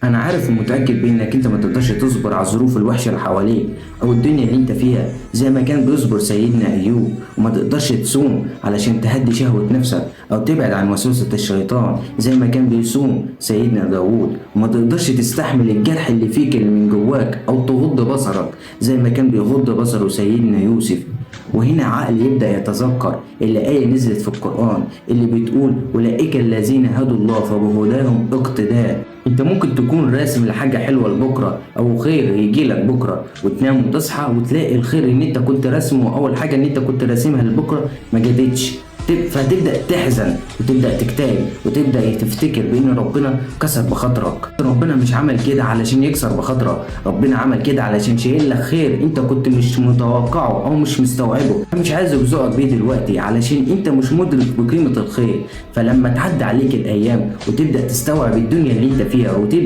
انا عارف ومتاكد بانك انت ما تقدرش تصبر على الظروف الوحشه اللي حواليك او الدنيا اللي انت فيها زي ما كان بيصبر سيدنا ايوب، وما تقدرش تصوم علشان تهدي شهوه نفسك او تبعد عن وسوسه الشيطان زي ما كان بيصوم سيدنا داوود، وما تقدرش تستحمل الجرح اللي فيك اللي من جواك او تغض بصرك زي ما كان بيغض بصره سيدنا يوسف. وهنا عقل يبدأ يتذكر اللي آية نزلت في القرآن اللي بتقول أولئك الذين هدوا الله فبهداهم اقتداء. انت ممكن تكون راسم لحاجة حلوة لبكرة او خير يجيلك بكرة، وتنام وتصحى وتلاقي الخير ان انت كنت راسمه اول حاجة ان انت كنت راسمها لبكرة ما جاتش، فتبدأ تحزن وتبدأ تكتئب وتبدأ تفتكر بأن ربنا كسر بخاطرك. ربنا مش عمل كده علشان يكسر بخاطرك، ربنا عمل كده علشان شايل لك خير انت كنت مش متوقعه او مش مستوعبه، مش عايز يرزقك بيه دلوقتي علشان انت مش مدرك بقيمة الخير. فلما تعدي عليك الأيام وتبدأ تستوعب الدنيا اللي انت فيها وتبدأ